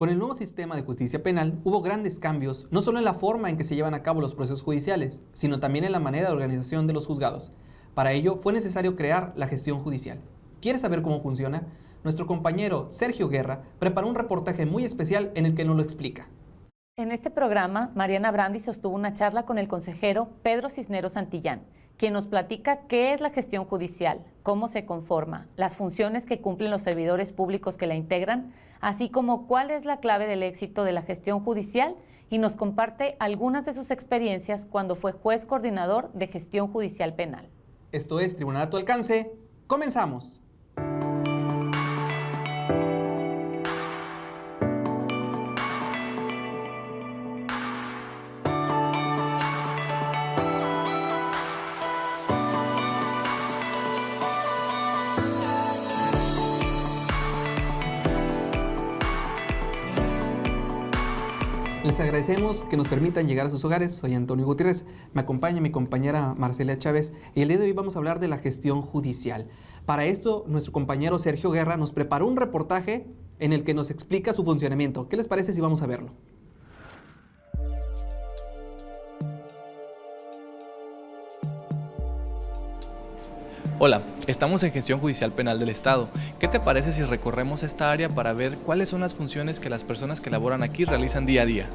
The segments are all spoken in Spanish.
Con el nuevo sistema de justicia penal hubo grandes cambios, no solo en la forma en que se llevan a cabo los procesos judiciales, sino también en la manera de organización de los juzgados. Para ello fue necesario crear la gestión judicial. ¿Quieres saber cómo funciona? Nuestro compañero Sergio Guerra preparó un reportaje muy especial en el que nos lo explica. En este programa, Mariana Brandis sostuvo una charla con el consejero Pedro Cisneros Santillán, quien nos platica qué es la gestión judicial, cómo se conforma, las funciones que cumplen los servidores públicos que la integran, así como cuál es la clave del éxito de la gestión judicial, y nos comparte algunas de sus experiencias cuando fue juez coordinador de gestión judicial penal. Esto es Tribunal a tu alcance. ¡Comenzamos! Les agradecemos que nos permitan llegar a sus hogares. Soy Antonio Gutiérrez, me acompaña mi compañera Marcela Chávez y el día de hoy vamos a hablar de la gestión judicial. Para esto, nuestro compañero Sergio Guerra nos preparó un reportaje en el que nos explica su funcionamiento. ¿Qué les parece si vamos a verlo? Hola, estamos en Gestión Judicial Penal del Estado. ¿Qué te parece si recorremos esta área para ver cuáles son las funciones que las personas que laboran aquí realizan día a día?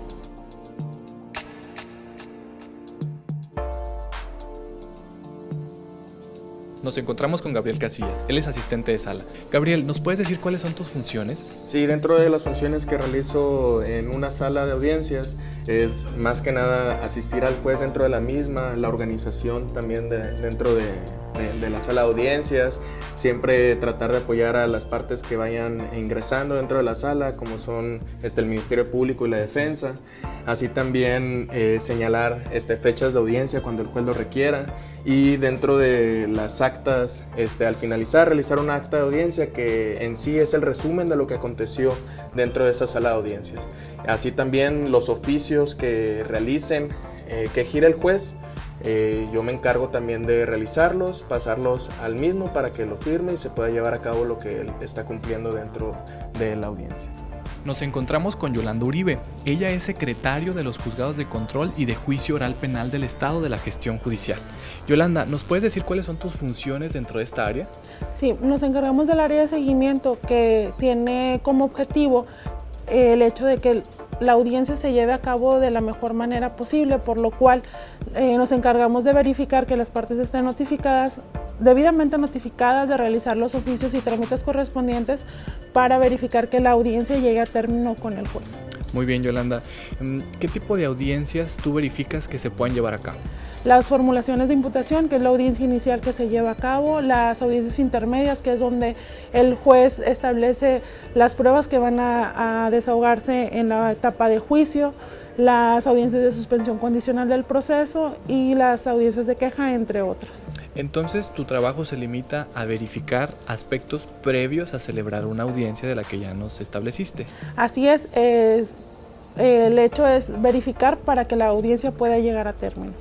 Nos encontramos con Gabriel Casillas, él es asistente de sala. Gabriel, ¿nos puedes decir cuáles son tus funciones? Sí, dentro de las funciones que realizo en una sala de audiencias es más que nada asistir al juez dentro de la misma, la organización también dentro de la sala de audiencias, siempre tratar de apoyar a las partes que vayan ingresando dentro de la sala, como son el Ministerio Público y la Defensa, así también señalar fechas de audiencia cuando el juez lo requiera, y dentro de las actas, al finalizar, realizar una acta de audiencia que en sí es el resumen de lo que aconteció dentro de esa sala de audiencias. Así también los oficios que realicen, que gire el juez, yo me encargo también de realizarlos, pasarlos al mismo para que lo firme y se pueda llevar a cabo lo que él está cumpliendo dentro de la audiencia. Nos encontramos con Yolanda Uribe. Ella es secretario de los Juzgados de Control y de Juicio Oral Penal del Estado de la Gestión Judicial. Yolanda, ¿nos puedes decir cuáles son tus funciones dentro de esta área? Sí, nos encargamos del área de seguimiento que tiene como objetivo el hecho de que la audiencia se lleve a cabo de la mejor manera posible, por lo cual nos encargamos de verificar que las partes estén notificadas, debidamente notificadas, de realizar los oficios y trámites correspondientes para verificar que la audiencia llegue a término con el juez. Muy bien, Yolanda. ¿Qué tipo de audiencias tú verificas que se puedan llevar a cabo? Las formulaciones de imputación, que es la audiencia inicial que se lleva a cabo, las audiencias intermedias, que es donde el juez establece las pruebas que van a desahogarse en la etapa de juicio, las audiencias de suspensión condicional del proceso y las audiencias de queja, entre otras. Entonces, tu trabajo se limita a verificar aspectos previos a celebrar una audiencia de la que ya nos estableciste. Así es, el hecho es verificar para que la audiencia pueda llegar a término.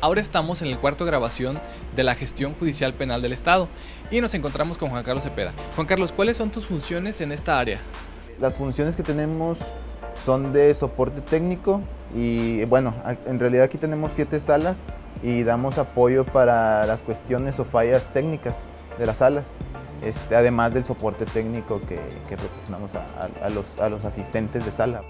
Ahora estamos en el cuarto de grabación de la Gestión Judicial Penal del Estado y nos encontramos con Juan Carlos Cepeda. Juan Carlos, ¿cuáles son tus funciones en esta área? Las funciones que tenemos son de soporte técnico y bueno, en realidad aquí tenemos 7 salas y damos apoyo para las cuestiones o fallas técnicas de las salas, además del soporte técnico que proporcionamos a los asistentes de sala.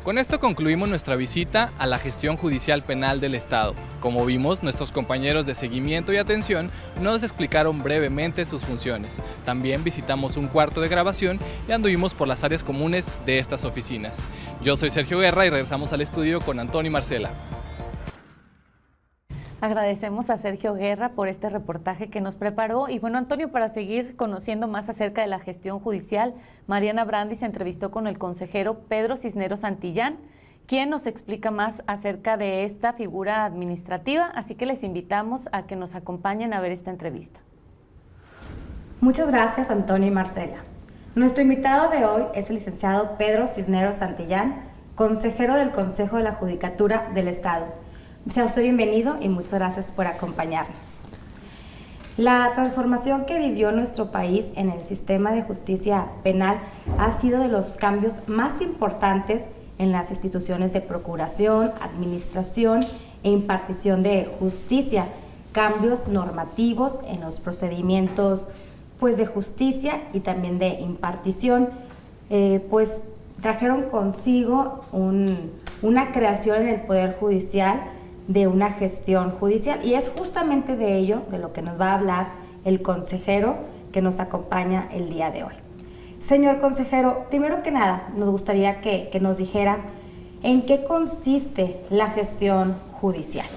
Con esto concluimos nuestra visita a la Gestión Judicial Penal del Estado. Como vimos, nuestros compañeros de seguimiento y atención nos explicaron brevemente sus funciones. También visitamos un cuarto de grabación y anduvimos por las áreas comunes de estas oficinas. Yo soy Sergio Guerra y regresamos al estudio con Antonio y Marcela. Agradecemos a Sergio Guerra por este reportaje que nos preparó. Y bueno, Antonio, para seguir conociendo más acerca de la gestión judicial, Mariana Brandis se entrevistó con el consejero Pedro Cisneros Santillán, quien nos explica más acerca de esta figura administrativa, así que les invitamos a que nos acompañen a ver esta entrevista. Muchas gracias, Antonio y Marcela. Nuestro invitado de hoy es el licenciado Pedro Cisneros Santillán, consejero del Consejo de la Judicatura del Estado. Sea usted bienvenido y muchas gracias por acompañarnos. La transformación que vivió nuestro país en el sistema de justicia penal ha sido de los cambios más importantes en las instituciones de procuración, administración e impartición de justicia, cambios normativos en los procedimientos pues de justicia y también de impartición, pues trajeron consigo una creación en el Poder Judicial de una gestión judicial, y es justamente de ello de lo que nos va a hablar el consejero que nos acompaña el día de hoy. Señor consejero, primero que nada nos gustaría que nos dijera en qué consiste la gestión judicial.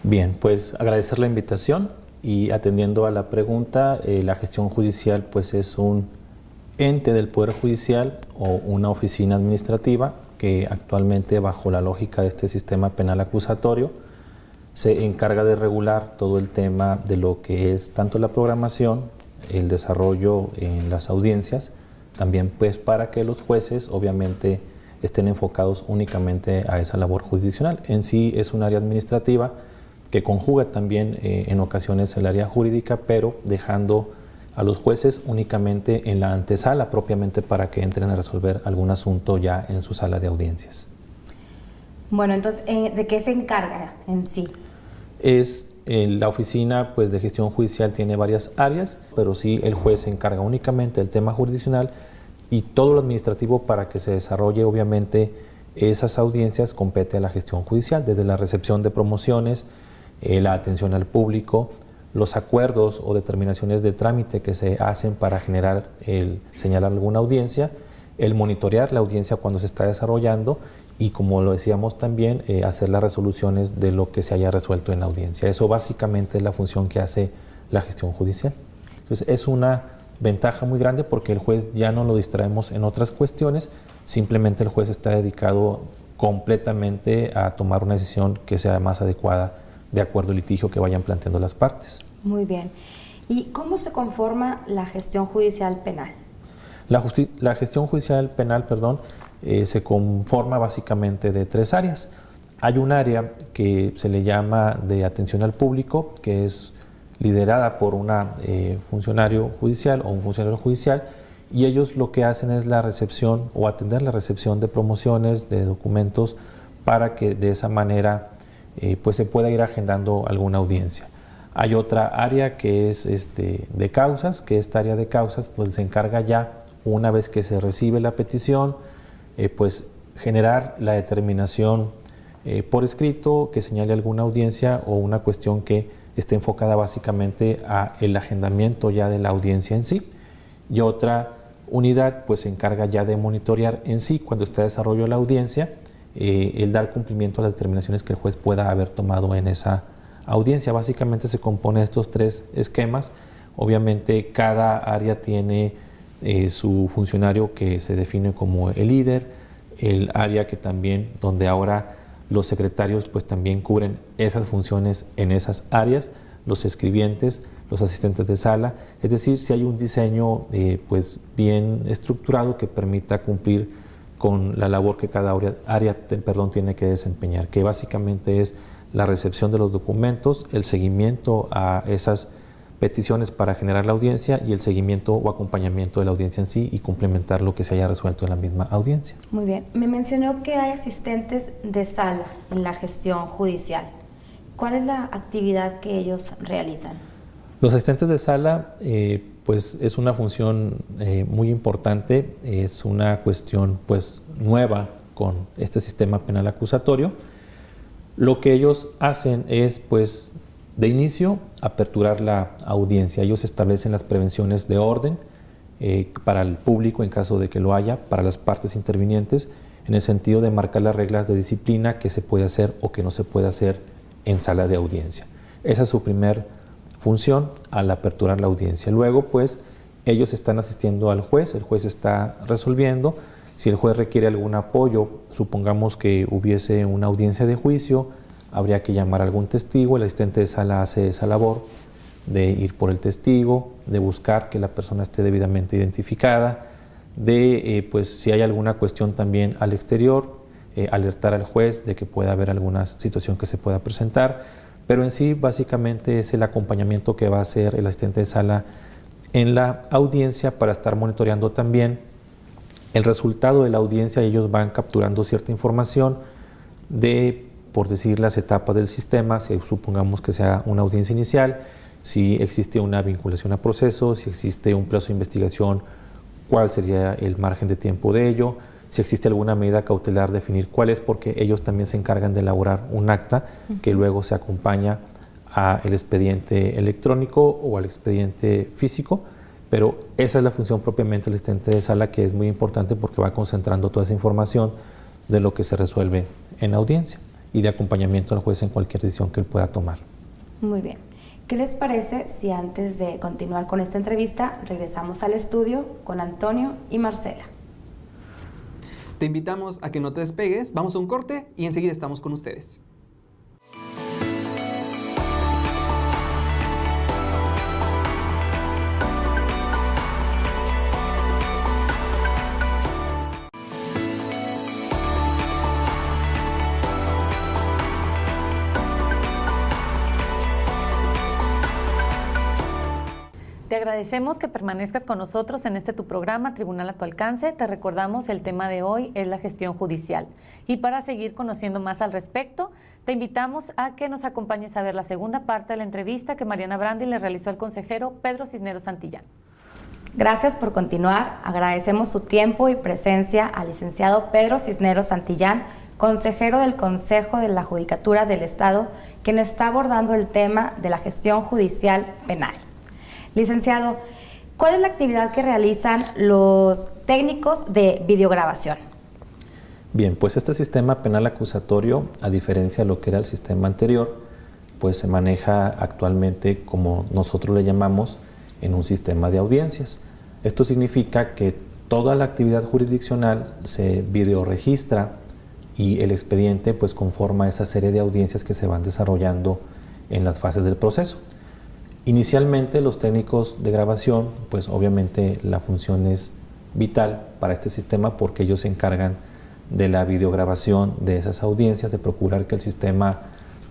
Bien, pues agradecer la invitación y atendiendo a la pregunta, la gestión judicial pues es un ente del Poder Judicial o una oficina administrativa que actualmente, bajo la lógica de este sistema penal acusatorio, se encarga de regular todo el tema de lo que es tanto la programación, el desarrollo en las audiencias, también pues para que los jueces obviamente estén enfocados únicamente a esa labor jurisdiccional. En sí es un área administrativa que conjuga también en ocasiones el área jurídica, pero dejando a los jueces únicamente en la antesala propiamente para que entren a resolver algún asunto ya en su sala de audiencias. Bueno, entonces, ¿de qué se encarga en sí? La oficina pues, de gestión judicial tiene varias áreas, pero sí el juez se encarga únicamente del tema jurisdiccional y todo lo administrativo para que se desarrolle obviamente esas audiencias compete a la gestión judicial, desde la recepción de promociones, la atención al público, los acuerdos o determinaciones de trámite que se hacen para señalar alguna audiencia, el monitorear la audiencia cuando se está desarrollando y, como lo decíamos también, hacer las resoluciones de lo que se haya resuelto en la audiencia. Eso básicamente es la función que hace la gestión judicial. Entonces es una ventaja muy grande porque el juez ya no lo distraemos en otras cuestiones, simplemente el juez está dedicado completamente a tomar una decisión que sea más adecuada de acuerdo al litigio que vayan planteando las partes. Muy bien. ¿Y cómo se conforma la gestión judicial penal? La gestión judicial penal, se conforma básicamente de tres áreas. Hay un área que se le llama de atención al público, que es liderada por una funcionario judicial o un funcionario judicial, y ellos lo que hacen es la recepción o atender la recepción de promociones, de documentos, para que de esa manera pues se pueda ir agendando alguna audiencia. Hay otra área que es de causas, que esta área de causas pues se encarga ya, una vez que se recibe la petición, pues generar la determinación por escrito que señale alguna audiencia o una cuestión que esté enfocada básicamente a el agendamiento ya de la audiencia en sí. Y otra unidad pues se encarga ya de monitorear en sí cuando está desarrollo de la audiencia, el dar cumplimiento a las determinaciones que el juez pueda haber tomado en esa audiencia. Básicamente se compone de estos tres esquemas. Obviamente cada área tiene su funcionario que se define como el líder, el área que también, donde ahora los secretarios pues también cubren esas funciones en esas áreas, los escribientes, los asistentes de sala, es decir, si hay un diseño pues bien estructurado que permita cumplir con la labor que cada área tiene que desempeñar, que básicamente es la recepción de los documentos, el seguimiento a esas peticiones para generar la audiencia y el seguimiento o acompañamiento de la audiencia en sí y complementar lo que se haya resuelto en la misma audiencia. Muy bien. Me mencionó que hay asistentes de sala en la gestión judicial. ¿Cuál es la actividad que ellos realizan? Los asistentes de sala pues es una función muy importante, es una cuestión pues nueva con este sistema penal acusatorio. Lo que ellos hacen es pues de inicio aperturar la audiencia. Ellos establecen las prevenciones de orden para el público en caso de que lo haya, para las partes intervinientes, en el sentido de marcar las reglas de disciplina que se puede hacer o que no se puede hacer en sala de audiencia. Esa es su primer función al aperturar la audiencia. Luego, pues, ellos están asistiendo al juez, el juez está resolviendo. Si el juez requiere algún apoyo, supongamos que hubiese una audiencia de juicio, habría que llamar a algún testigo, el asistente de sala hace esa labor de ir por el testigo, de buscar que la persona esté debidamente identificada, de, pues, si hay alguna cuestión también al exterior, alertar al juez de que pueda haber alguna situación que se pueda presentar, pero en sí básicamente es el acompañamiento que va a hacer el asistente de sala en la audiencia para estar monitoreando también el resultado de la audiencia. Ellos van capturando cierta información de, por decir, las etapas del sistema, si supongamos que sea una audiencia inicial, si existe una vinculación a proceso, si existe un plazo de investigación, cuál sería el margen de tiempo de ello, si existe alguna medida cautelar, definir cuál es, porque ellos también se encargan de elaborar un acta que luego se acompaña al expediente electrónico o al expediente físico, pero esa es la función propiamente del asistente de sala, que es muy importante porque va concentrando toda esa información de lo que se resuelve en audiencia y de acompañamiento al juez en cualquier decisión que él pueda tomar. Muy bien. ¿Qué les parece si antes de continuar con esta entrevista regresamos al estudio con Antonio y Marcela? Te invitamos a que no te despegues, vamos a un corte y enseguida estamos con ustedes. Te agradecemos que permanezcas con nosotros en este tu programa, Tribunal a tu alcance. Te recordamos, el tema de hoy es la gestión judicial. Y para seguir conociendo más al respecto, te invitamos a que nos acompañes a ver la segunda parte de la entrevista que Mariana Brandi le realizó al consejero Pedro Cisneros Santillán. Gracias por continuar. Agradecemos su tiempo y presencia al licenciado Pedro Cisneros Santillán, consejero del Consejo de la Judicatura del Estado, quien está abordando el tema de la gestión judicial penal. Licenciado, ¿cuál es la actividad que realizan los técnicos de videograbación? Bien, pues este sistema penal acusatorio, a diferencia de lo que era el sistema anterior, pues se maneja actualmente, como nosotros le llamamos, en un sistema de audiencias. Esto significa que toda la actividad jurisdiccional se videoregistra y el expediente pues conforma esa serie de audiencias que se van desarrollando en las fases del proceso. Inicialmente los técnicos de grabación, pues obviamente la función es vital para este sistema porque ellos se encargan de la videograbación de esas audiencias, de procurar que el sistema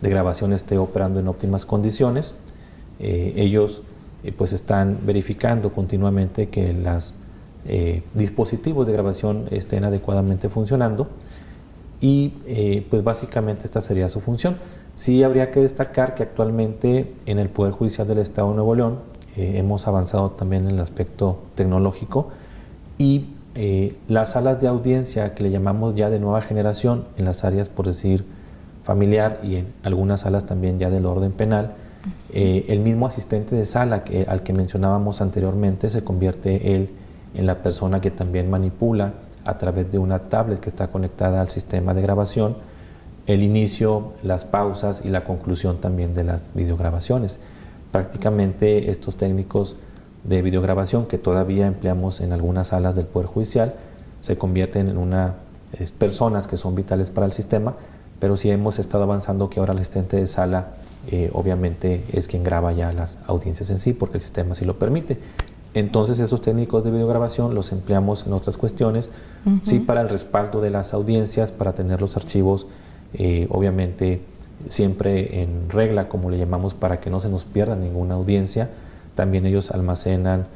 de grabación esté operando en óptimas condiciones. Ellos pues están verificando continuamente que los dispositivos de grabación estén adecuadamente funcionando y pues básicamente esta sería su función. Sí habría que destacar que actualmente en el Poder Judicial del Estado de Nuevo León hemos avanzado también en el aspecto tecnológico y las salas de audiencia que le llamamos ya de nueva generación en las áreas, por decir, familiar y en algunas salas también ya del orden penal, el mismo asistente de sala al que mencionábamos anteriormente se convierte él en la persona que también manipula a través de una tablet que está conectada al sistema de grabación el inicio, las pausas y la conclusión también de las videograbaciones. Prácticamente estos técnicos de videograbación que todavía empleamos en algunas salas del Poder Judicial se convierten en personas que son vitales para el sistema, pero sí hemos estado avanzando que ahora el asistente de sala obviamente es quien graba ya las audiencias en sí, porque el sistema sí lo permite. Entonces esos técnicos de videograbación los empleamos en otras cuestiones, sí para el respaldo de las audiencias, para tener los archivos obviamente siempre en regla, como le llamamos, para que no se nos pierda ninguna audiencia. También ellos almacenan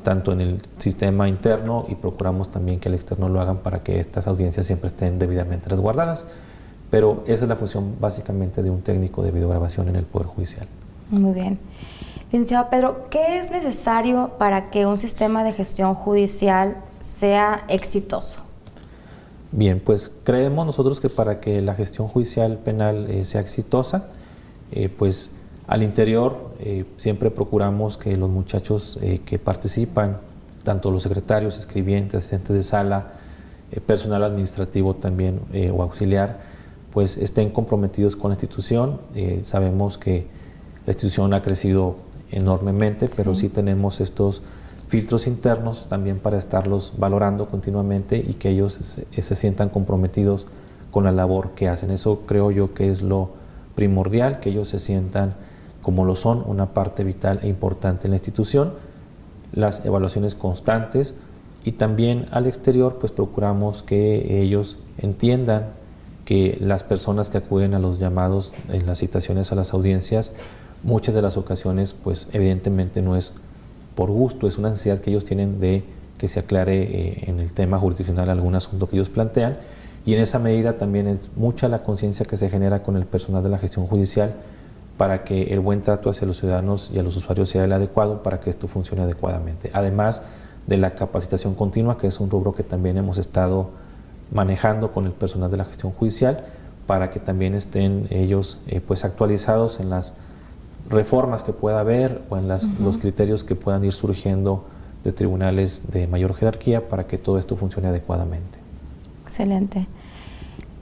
tanto en el sistema interno y procuramos también que el externo lo hagan para que estas audiencias siempre estén debidamente resguardadas. Pero esa es la función básicamente de un técnico de videograbación en el Poder Judicial. Muy bien. Licenciado Pedro, ¿qué es necesario para que un sistema de gestión judicial sea exitoso? Bien, pues creemos nosotros que para que la gestión judicial penal sea exitosa, pues al interior siempre procuramos que los muchachos que participan, tanto los secretarios, escribientes, asistentes de sala, personal administrativo también o auxiliar, pues estén comprometidos con la institución. Sabemos que la institución ha crecido enormemente, pero sí tenemos estos filtros internos también para estarlos valorando continuamente y que ellos se sientan comprometidos con la labor que hacen. Eso creo yo que es lo primordial, que ellos se sientan como lo son, una parte vital e importante en la institución, las evaluaciones constantes y también al exterior pues procuramos que ellos entiendan que las personas que acuden a los llamados en las citaciones a las audiencias, muchas de las ocasiones, pues evidentemente no es por gusto, es una necesidad que ellos tienen de que se aclare en el tema jurisdiccional algún asunto que ellos plantean, y en esa medida también es mucha la conciencia que se genera con el personal de la gestión judicial para que el buen trato hacia los ciudadanos y a los usuarios sea el adecuado para que esto funcione adecuadamente. Además de la capacitación continua, que es un rubro que también hemos estado manejando con el personal de la gestión judicial, para que también estén ellos pues actualizados en las reformas que pueda haber o en los criterios que puedan ir surgiendo de tribunales de mayor jerarquía para que todo esto funcione adecuadamente. Excelente.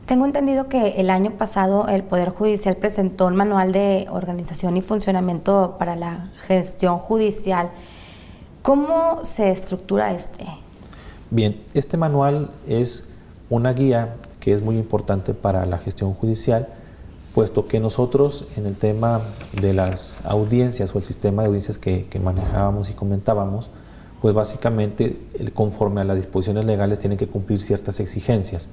Tengo entendido que el año pasado el Poder Judicial presentó un manual de organización y funcionamiento para la gestión judicial. ¿Cómo se estructura este? Bien, este manual es una guía que es muy importante para la gestión judicial, puesto que nosotros en el tema de las audiencias o el sistema de audiencias que manejábamos y comentábamos, pues básicamente conforme a las disposiciones legales tienen que cumplir ciertas exigencias.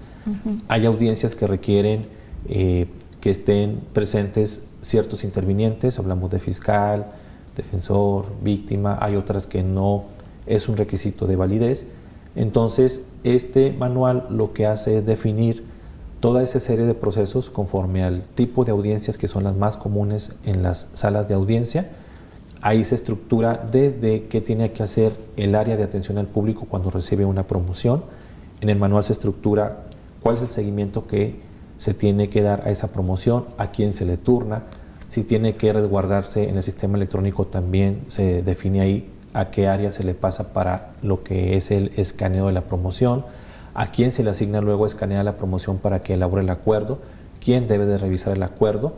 Hay audiencias que requieren que estén presentes ciertos intervinientes, hablamos de fiscal, defensor, víctima, hay otras que no es un requisito de validez. Entonces, este manual lo que hace es definir toda esa serie de procesos conforme al tipo de audiencias que son las más comunes en las salas de audiencia. Ahí se estructura desde qué tiene que hacer el área de atención al público cuando recibe una promoción. En el manual se estructura cuál es el seguimiento que se tiene que dar a esa promoción, a quién se le turna, si tiene que resguardarse en el sistema electrónico también se define ahí a qué área se le pasa para lo que es el escaneo de la promoción, a quién se le asigna luego escanear la promoción para que elabore el acuerdo, quién debe de revisar el acuerdo,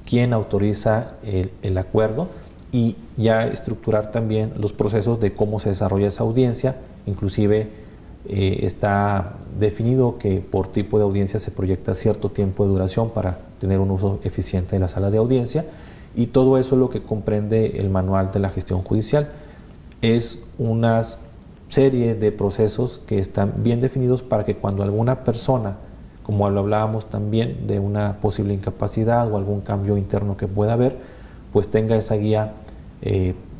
quién autoriza el acuerdo, y ya estructurar también los procesos de cómo se desarrolla esa audiencia. Inclusive está definido que por tipo de audiencia se proyecta cierto tiempo de duración para tener un uso eficiente de la sala de audiencia, y todo eso es lo que comprende el manual de la gestión judicial. Es una serie de procesos que están bien definidos para que cuando alguna persona, como lo hablábamos también de una posible incapacidad o algún cambio interno que pueda haber, pues tenga esa guía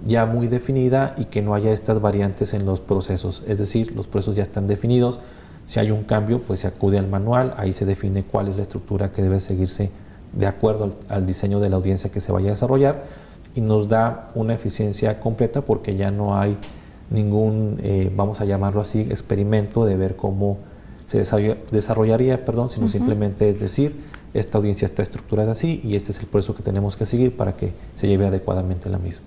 ya muy definida y que no haya estas variantes en los procesos. Es decir, los procesos ya están definidos, si hay un cambio pues se acude al manual, ahí se define cuál es la estructura que debe seguirse de acuerdo al diseño de la audiencia que se vaya a desarrollar, y nos da una eficiencia completa porque ya no hay ningún, vamos a llamarlo así, experimento de ver cómo se desarrollaría, sino simplemente es decir, esta audiencia está estructurada así y este es el proceso que tenemos que seguir para que se lleve adecuadamente la misma.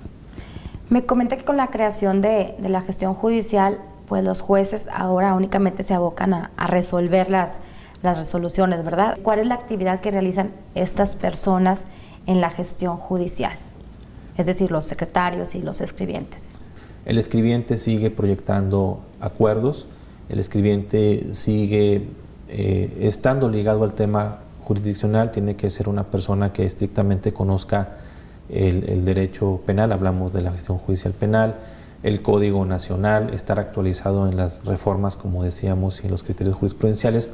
Me comenta que con la creación de la gestión judicial, pues los jueces ahora únicamente se abocan a resolver las resoluciones, ¿verdad? ¿Cuál es la actividad que realizan estas personas en la gestión judicial? Es decir, los secretarios y los escribientes. El escribiente sigue proyectando acuerdos, el escribiente sigue estando ligado al tema jurisdiccional, tiene que ser una persona que estrictamente conozca el derecho penal, hablamos de la gestión judicial penal, el Código Nacional, estar actualizado en las reformas, como decíamos, y en los criterios jurisprudenciales,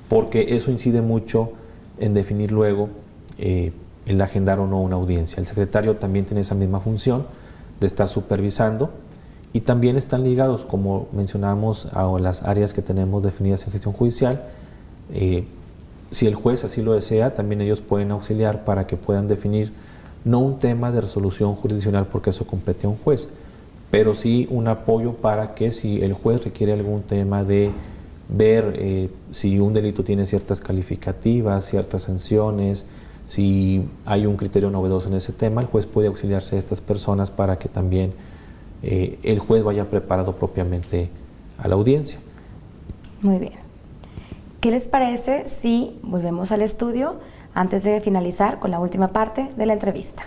porque eso incide mucho en definir luego el agendar o no una audiencia. El secretario también tiene esa misma función de estar supervisando, y también están ligados, como mencionábamos, a las áreas que tenemos definidas en gestión judicial. Si el juez así lo desea, también ellos pueden auxiliar para que puedan definir no un tema de resolución jurisdiccional, porque eso compete a un juez, pero sí un apoyo para que si el juez requiere algún tema de ver si un delito tiene ciertas calificativas, ciertas sanciones, si hay un criterio novedoso en ese tema, el juez puede auxiliarse de estas personas para que también el juez vaya preparado propiamente a la audiencia. Muy bien. ¿Qué les parece si volvemos al estudio antes de finalizar con la última parte de la entrevista?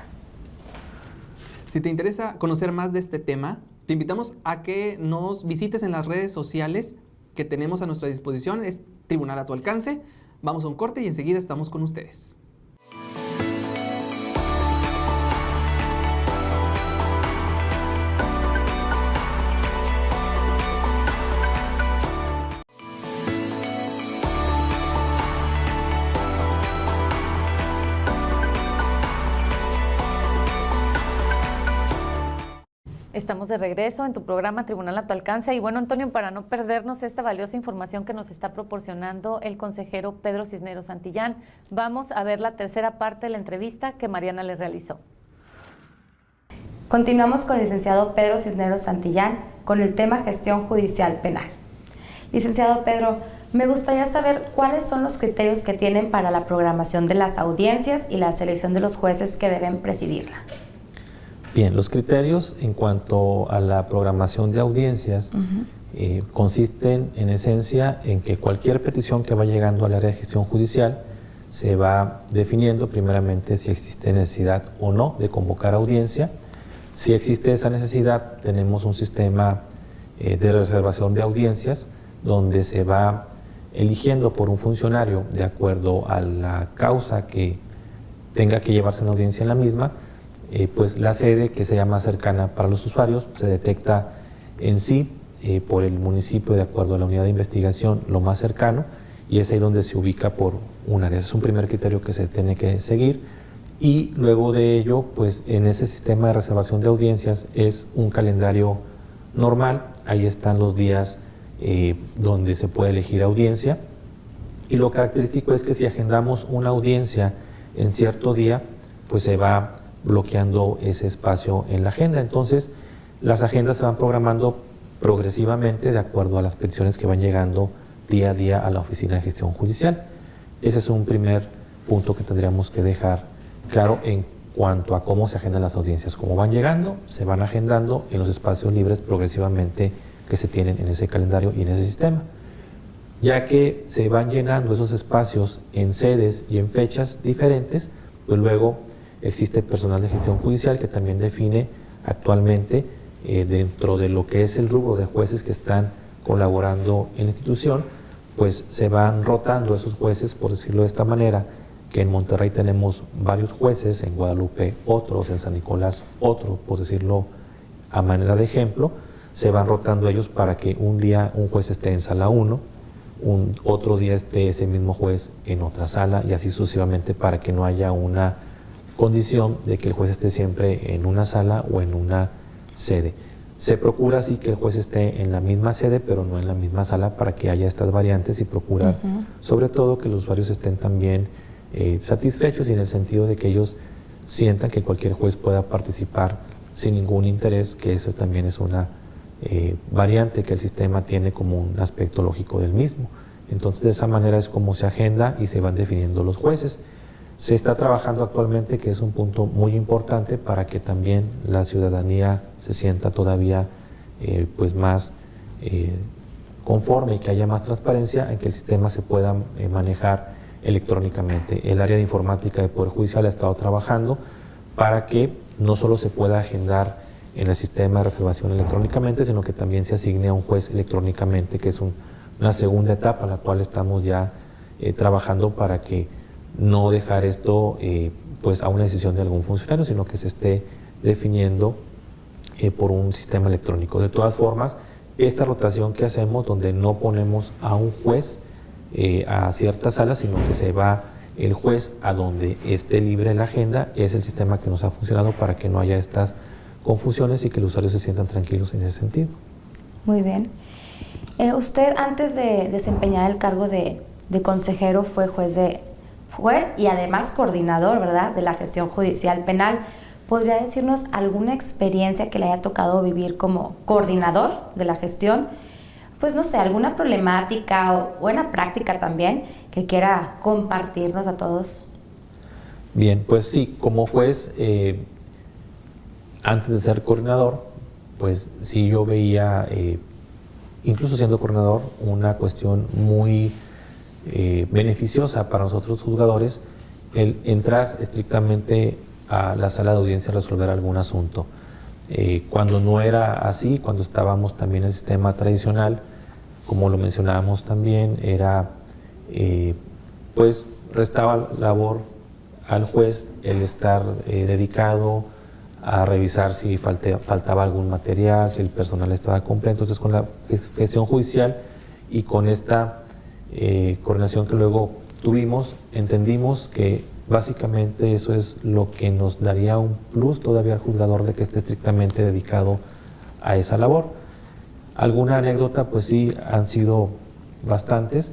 Si te interesa conocer más de este tema, te invitamos a que nos visites en las redes sociales que tenemos a nuestra disposición. Es Tribunal a tu alcance. Vamos a un corte y enseguida estamos con ustedes. Estamos de regreso en tu programa Tribunal a tu alcance. Y bueno, Antonio, para no perdernos esta valiosa información que nos está proporcionando el consejero Pedro Cisneros Santillán, vamos a ver la tercera parte de la entrevista que Mariana le realizó. Continuamos con el licenciado Pedro Cisneros Santillán con el tema gestión judicial penal. Licenciado Pedro, me gustaría saber cuáles son los criterios que tienen para la programación de las audiencias y la selección de los jueces que deben presidirla. Bien, los criterios en cuanto a la programación de audiencias consisten en esencia en que cualquier petición que va llegando al área de gestión judicial se va definiendo primeramente si existe necesidad o no de convocar audiencia. Si existe esa necesidad, tenemos un sistema de reservación de audiencias donde se va eligiendo por un funcionario de acuerdo a la causa que tenga que llevarse una audiencia en la misma, pues la sede que sea más cercana para los usuarios se detecta en sí por el municipio de acuerdo a la unidad de investigación lo más cercano, y es ahí donde se ubica por un área. Ese es un primer criterio que se tiene que seguir, y luego de ello, pues en ese sistema de reservación de audiencias es un calendario normal. Ahí están los días donde se puede elegir audiencia, y lo característico es que si agendamos una audiencia en cierto día, pues se va bloqueando ese espacio en la agenda. Entonces, las agendas se van programando progresivamente de acuerdo a las peticiones que van llegando día a día a la Oficina de Gestión Judicial. Ese es un primer punto que tendríamos que dejar claro en cuanto a cómo se agendan las audiencias. Como van llegando, se van agendando en los espacios libres progresivamente que se tienen en ese calendario y en ese sistema. Ya que se van llenando esos espacios en sedes y en fechas diferentes, pues luego existe personal de gestión judicial que también define actualmente dentro de lo que es el rubro de jueces que están colaborando en la institución, pues se van rotando esos jueces, por decirlo de esta manera, que en Monterrey tenemos varios jueces, en Guadalupe otros, en San Nicolás otro, por decirlo a manera de ejemplo. Se van rotando ellos para que un día un juez esté en sala 1, otro día esté ese mismo juez en otra sala, y así sucesivamente, para que no haya una condición de que el juez esté siempre en una sala o en una sede. Se procura así que el juez esté en la misma sede, pero no en la misma sala, para que haya estas variantes, y procurar sobre todo que los usuarios estén también satisfechos, y en el sentido de que ellos sientan que cualquier juez pueda participar sin ningún interés, que eso también es una variante que el sistema tiene como un aspecto lógico del mismo. Entonces, de esa manera es como se agenda y se van definiendo los jueces. Se está trabajando actualmente, que es un punto muy importante, para que también la ciudadanía se sienta todavía pues más conforme, y que haya más transparencia en que el sistema se pueda manejar electrónicamente. El área de informática de Poder Judicial ha estado trabajando para que no solo se pueda agendar en el sistema de reservación electrónicamente, sino que también se asigne a un juez electrónicamente, que es una segunda etapa, la cual estamos ya trabajando para que no dejar esto pues a una decisión de algún funcionario, sino que se esté definiendo por un sistema electrónico. De todas formas, esta rotación que hacemos, donde no ponemos a un juez a cierta sala, sino que se va el juez a donde esté libre la agenda, es el sistema que nos ha funcionado para que no haya estas confusiones y que los usuarios se sientan tranquilos en ese sentido. Muy bien. Usted, antes de desempeñar el cargo de consejero, fue juez y además coordinador, ¿verdad?, de la gestión judicial penal. ¿Podría decirnos alguna experiencia que le haya tocado vivir como coordinador de la gestión? Pues no sé, alguna problemática o buena práctica también que quiera compartirnos a todos. Bien, pues sí, como juez, antes de ser coordinador, pues sí yo veía, incluso siendo coordinador, una cuestión muy beneficiosa para nosotros juzgadores, el entrar estrictamente a la sala de audiencia a resolver algún asunto. Cuando no era así, cuando estábamos también en el sistema tradicional, como lo mencionábamos también, era pues restaba labor al juez el estar dedicado a revisar si faltaba algún material, si el personal estaba completo. Entonces, con la gestión judicial y con esta coordinación que luego tuvimos, entendimos que básicamente eso es lo que nos daría un plus todavía al juzgador, de que esté estrictamente dedicado a esa labor. Alguna anécdota, pues sí, han sido bastantes,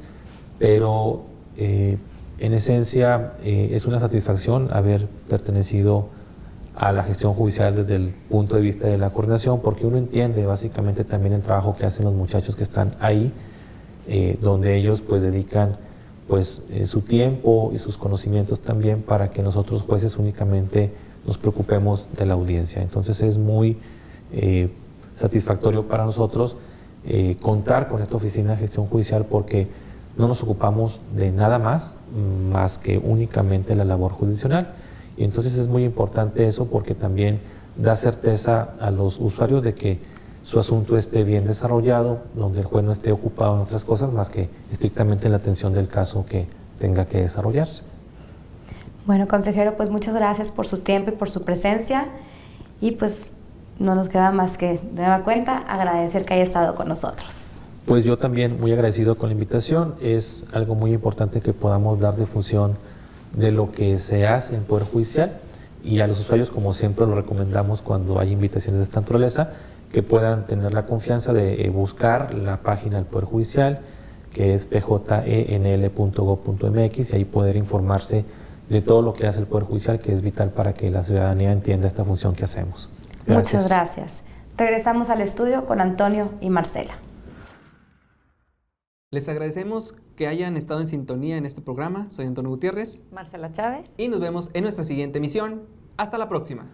pero en esencia es una satisfacción haber pertenecido a la gestión judicial desde el punto de vista de la coordinación, porque uno entiende básicamente también el trabajo que hacen los muchachos que están ahí, donde ellos pues dedican pues su tiempo y sus conocimientos también para que nosotros jueces únicamente nos preocupemos de la audiencia. Entonces es muy satisfactorio para nosotros contar con esta oficina de gestión judicial, porque no nos ocupamos de nada más que únicamente la labor jurisdiccional. Y entonces es muy importante eso, porque también da certeza a los usuarios de que su asunto esté bien desarrollado, donde el juez no esté ocupado en otras cosas más que estrictamente en la atención del caso que tenga que desarrollarse. Bueno, consejero, pues muchas gracias por su tiempo y por su presencia, y pues no nos queda más que, de nueva cuenta, agradecer que haya estado con nosotros. Pues yo también muy agradecido con la invitación. Es algo muy importante que podamos dar difusión de lo que se hace en Poder Judicial, y a los usuarios, como siempre lo recomendamos cuando hay invitaciones de esta naturaleza, que puedan tener la confianza de buscar la página del Poder Judicial, que es pjenl.gov.mx, y ahí poder informarse de todo lo que hace el Poder Judicial, que es vital para que la ciudadanía entienda esta función que hacemos. Gracias. Muchas gracias. Regresamos al estudio con Antonio y Marcela. Les agradecemos que hayan estado en sintonía en este programa. Soy Antonio Gutiérrez. Marcela Chávez. Y nos vemos en nuestra siguiente emisión. Hasta la próxima.